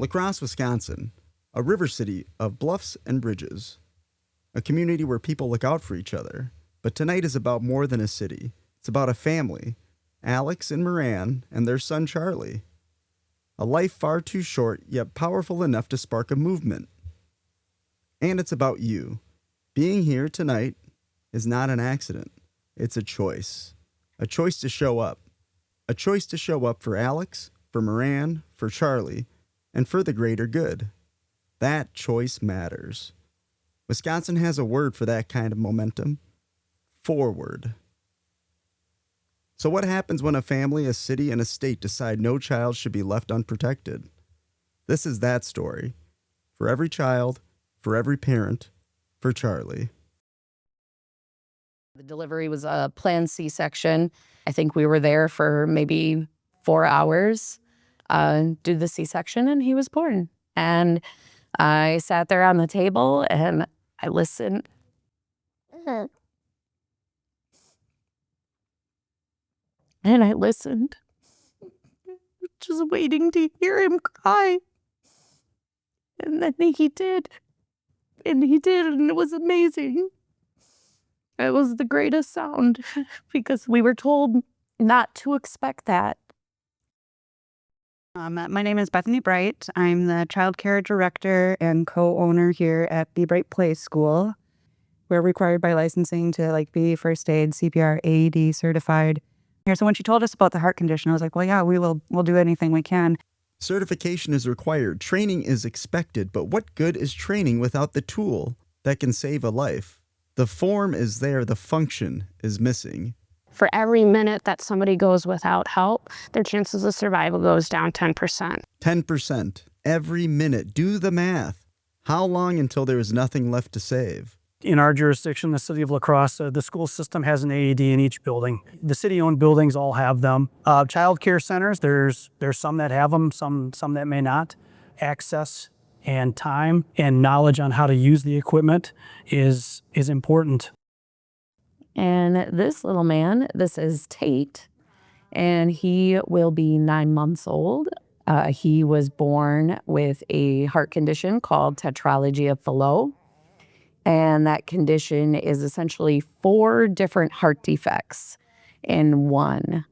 Crosse, Wisconsin, a river city of bluffs and bridges. A community where people look out for each other. But tonight is about more than a city. It's about a family, Alex and Moran and their son Charlie. A life far too short, yet powerful enough to spark a movement. And it's about you. Being here tonight is not an accident. It's a choice. A choice to show up. A choice to show up for Alex, for Moran, for Charlie, and for the greater good. That choice matters. Wisconsin has a word for that kind of momentum. Forward. So what happens when a family, a city, and a state decide no child should be left unprotected? This is that story. For every child, for every parent, for Charlie. The delivery was a planned C-section. I think we were there for maybe 4 hours, do the C-section, and he was born. And I sat there on the table and I listened. And I listened, just waiting to hear him cry. And then he did. And he did, and it was amazing. It was the greatest sound because we were told not to expect that. My name is Bethany Bright. I'm the childcare director and co-owner here at the Bright Play School. We're required by licensing to be first aid, CPR, AED certified. Here, so when she told us about the heart condition, I was like, well, yeah, we'll do anything we can. Certification is required. Training is expected. But what good is training without the tool that can save a life? The form is there. The function is missing. For every minute that somebody goes without help, their chances of survival goes down 10%. 10%. Every minute. Do the math. How long until there is nothing left to save? In our jurisdiction, the city of La Crosse, the school system has an AED in each building. The city-owned buildings all have them. Child care centers, there's some that have them, some that may not. Access and time and knowledge on how to use the equipment is important. And this little man, this is Tate, and he will be 9 months old. He was born with a heart condition called tetralogy of Fallot. And that condition is essentially 4 different heart defects in one.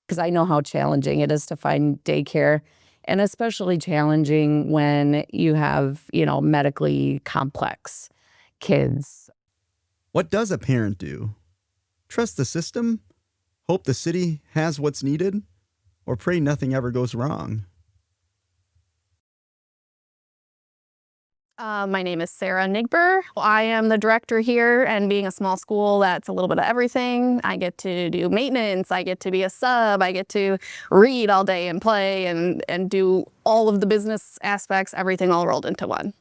Because I know how challenging it is to find daycare, and especially challenging when you have, medically complex kids. What does a parent do? Trust the system? Hope the city has what's needed? Or pray nothing ever goes wrong? My name is Sarah Nigber. I am the director here, and being a small school, that's a little bit of everything. I get to do maintenance, I get to be a sub, I get to read all day and play and do all of the business aspects, everything all rolled into one.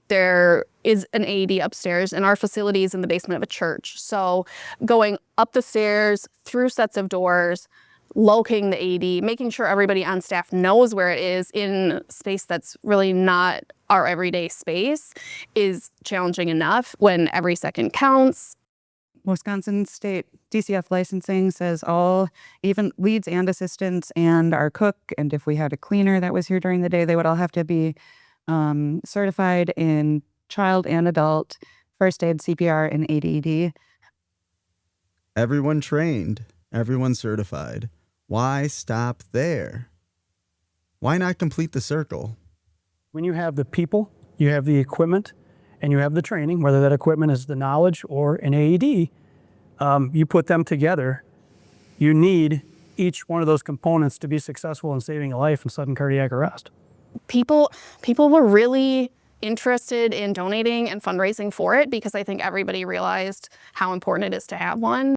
There is an AED upstairs, and our facility is in the basement of a church. So going up the stairs, through sets of doors, locating the AED, making sure everybody on staff knows where it is in space that's really not our everyday space is challenging enough when every second counts. Wisconsin State DCF licensing says all, even leads and assistants and our cook, and if we had a cleaner that was here during the day, they would all have to be certified in child and adult first aid, CPR, and AED. Everyone trained, everyone certified. Why stop there? Why not complete the circle? When you have the people, you have the equipment, and you have the training, whether that equipment is the knowledge or an AED, you put them together. You need each one of those components to be successful in saving a life in sudden cardiac arrest. People were really interested in donating and fundraising for it because I think everybody realized how important it is to have one.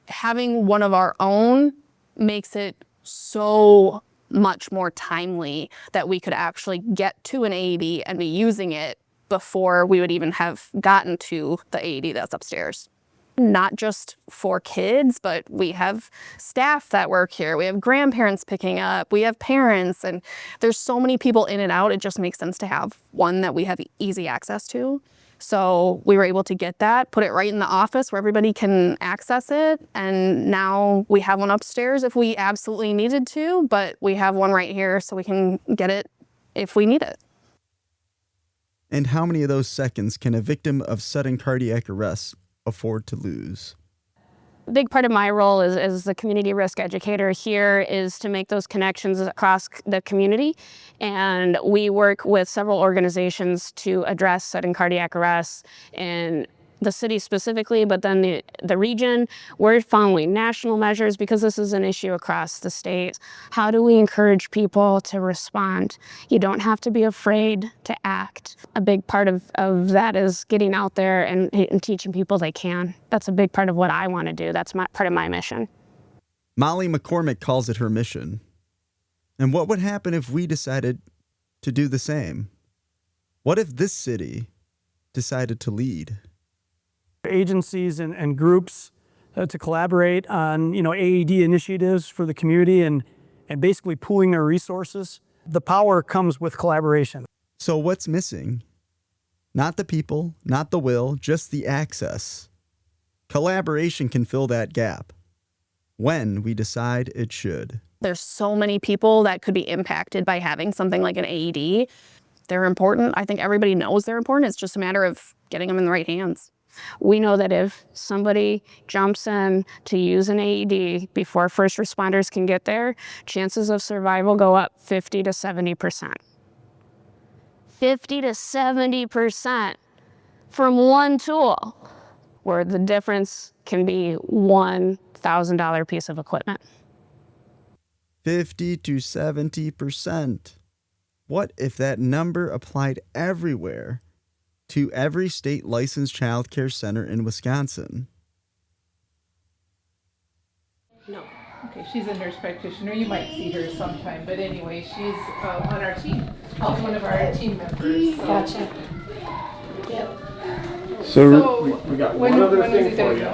Having one of our own makes it so much more timely that we could actually get to an AED and be using it before we would even have gotten to the AED that's upstairs. Not just for kids, but we have staff that work here. We have grandparents picking up. We have parents, and there's so many people in and out. It just makes sense to have one that we have easy access to. So we were able to get that, put it right in the office where everybody can access it. And now we have one upstairs if we absolutely needed to, but we have one right here so we can get it if we need it. And how many of those seconds can a victim of sudden cardiac arrest afford to lose? A big part of my role as the community risk educator here is to make those connections across the community. And we work with several organizations to address sudden cardiac arrests in the city specifically, but then the region. We're following national measures because this is an issue across the state. How do we encourage people to respond? You don't have to be afraid to act. A big part of that is getting out there and teaching people they can. That's a big part of what I want to do. That's part of my mission. Molly McCormick calls it her mission. And what would happen if we decided to do the same? What if this city decided to lead? Agencies and groups to collaborate on, AED initiatives for the community and basically pooling their resources. The power comes with collaboration. So what's missing? Not the people, not the will, just the access. Collaboration can fill that gap when we decide it should. There's so many people that could be impacted by having something like an AED. They're important. I think everybody knows they're important. It's just a matter of getting them in the right hands. We know that if somebody jumps in to use an AED before first responders can get there, chances of survival go up 50 to 70%. 50 to 70% from one tool, where the difference can be $1,000 piece of equipment. 50 to 70%. What if that number applied everywhere? To every state licensed child care center in Wisconsin? No. Okay, she's a nurse practitioner. You might see her sometime, but anyway, she's on our team. She's one of our team members. So. Gotcha. Yep. So we got one other thing for you.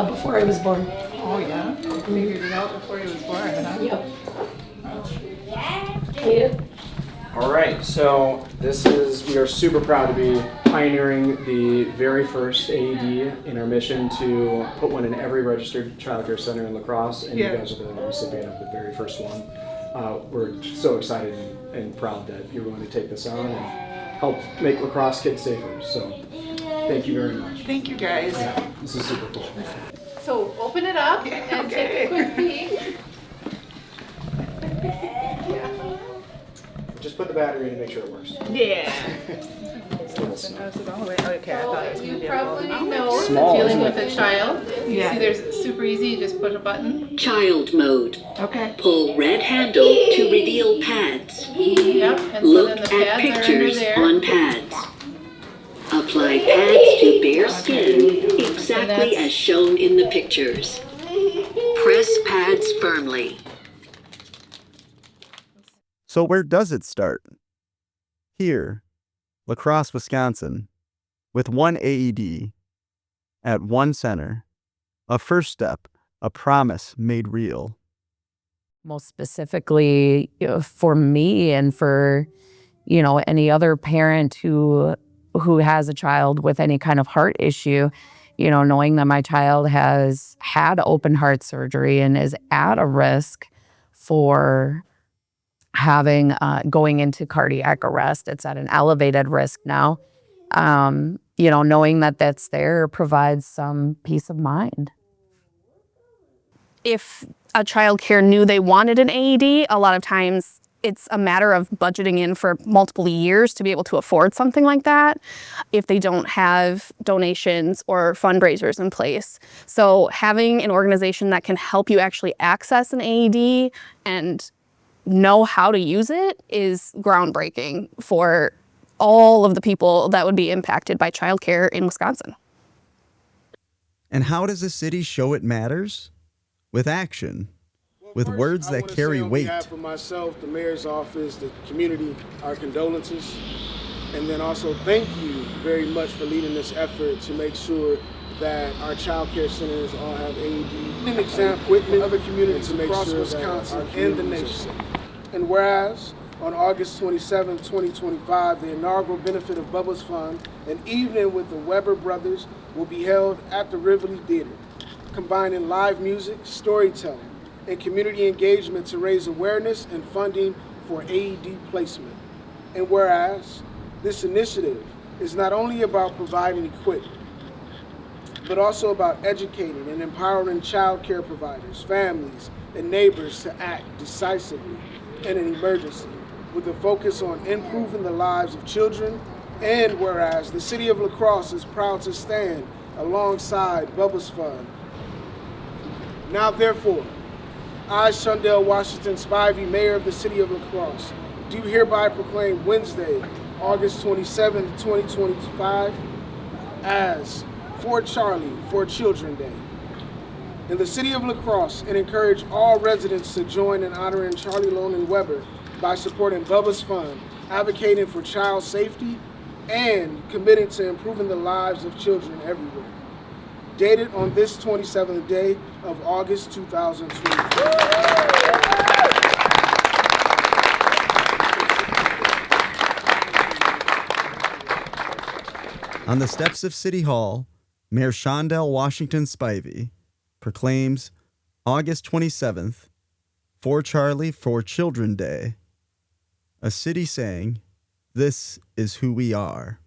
Before I was born. Oh yeah? You figured it out before he was born, huh? Yep. Yep. All right, so we are super proud to be pioneering the very first AED in our mission to put one in every registered child care center in La Crosse, and you guys are the recipient of the very first one. We're so excited and proud that you're willing to take this on and help make La Crosse kids safer. So thank you very much. Thank you guys. Yeah, this is super cool. So open it up and take a quick peek. Just put the battery in to make sure it works. Yeah. It's a little small. Okay, I thought it was You going to be probably a know Small, dealing isn't with it? a child. You Yeah. see there's super easy, you just push a button. Child mode. Okay. Pull red handle to reveal pads. Yep, and so Look then the at pads are under pictures there. on pads. Apply pads to bare skin exactly that's- as shown in the pictures. Press pads firmly. So where does it start? Here, La Crosse, Wisconsin, with one AED at one center, a first step, a promise made real. Most specifically, for me and for, any other parent who has a child with any kind of heart issue, knowing that my child has had open heart surgery and is at a risk for having going into cardiac arrest. It's at an elevated risk now. Knowing that that's there provides some peace of mind. If a child care knew they wanted an AED, a lot of times it's a matter of budgeting in for multiple years to be able to afford something like that if they don't have donations or fundraisers in place. So having an organization that can help you actually access an AED and know how to use it is groundbreaking for all of the people that would be impacted by childcare in Wisconsin. And how does a city show it matters? With action, with words that carry weight. On behalf of myself, the mayor's office, the community, our condolences. And then also thank you very much for leading this effort to make sure that our child care centers all have AED and example for other communities to make across sure Wisconsin and the nation. And whereas on August 27, 2025, the inaugural benefit of Bubba's Fund, an evening with the Weber brothers, will be held at the Rivoli Theater, combining live music, storytelling, and community engagement to raise awareness and funding for AED placement. And whereas this initiative is not only about providing equipment, but also about educating and empowering child care providers, families, and neighbors to act decisively in an emergency with a focus on improving the lives of children. And whereas the city of La Crosse is proud to stand alongside Bubba's Fund. Now therefore, I, Shondell Washington Spivey, Mayor of the city of La Crosse, do hereby proclaim Wednesday, August 27, 2025, as For Charlie, for Children Day in the city of La Crosse, and encourage all residents to join in honoring Charlie Lonning Weber by supporting Bubba's Fund, advocating for child safety, and committing to improving the lives of children everywhere. Dated on this 27th day of August 2023. On the steps of City Hall, Mayor Shondell Washington Spivey proclaims August 27th, For Charlie, for Children Day, a city saying, "This is who we are."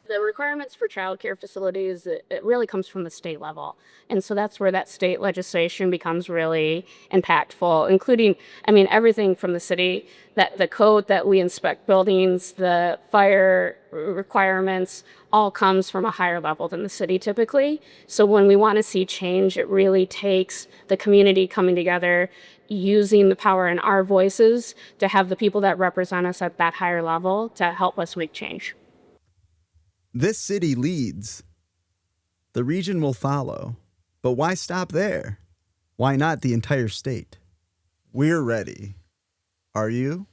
The requirements for childcare facilities, it really comes from the state level. And so that's where that state legislation becomes really impactful, including, everything from the city, that the code that we inspect buildings, the fire requirements, all comes from a higher level than the city typically. So when we want to see change, it really takes the community coming together, using the power in our voices to have the people that represent us at that higher level to help us make change. This city leads. The region will follow. But why stop there? Why not the entire state? We're ready. Are you?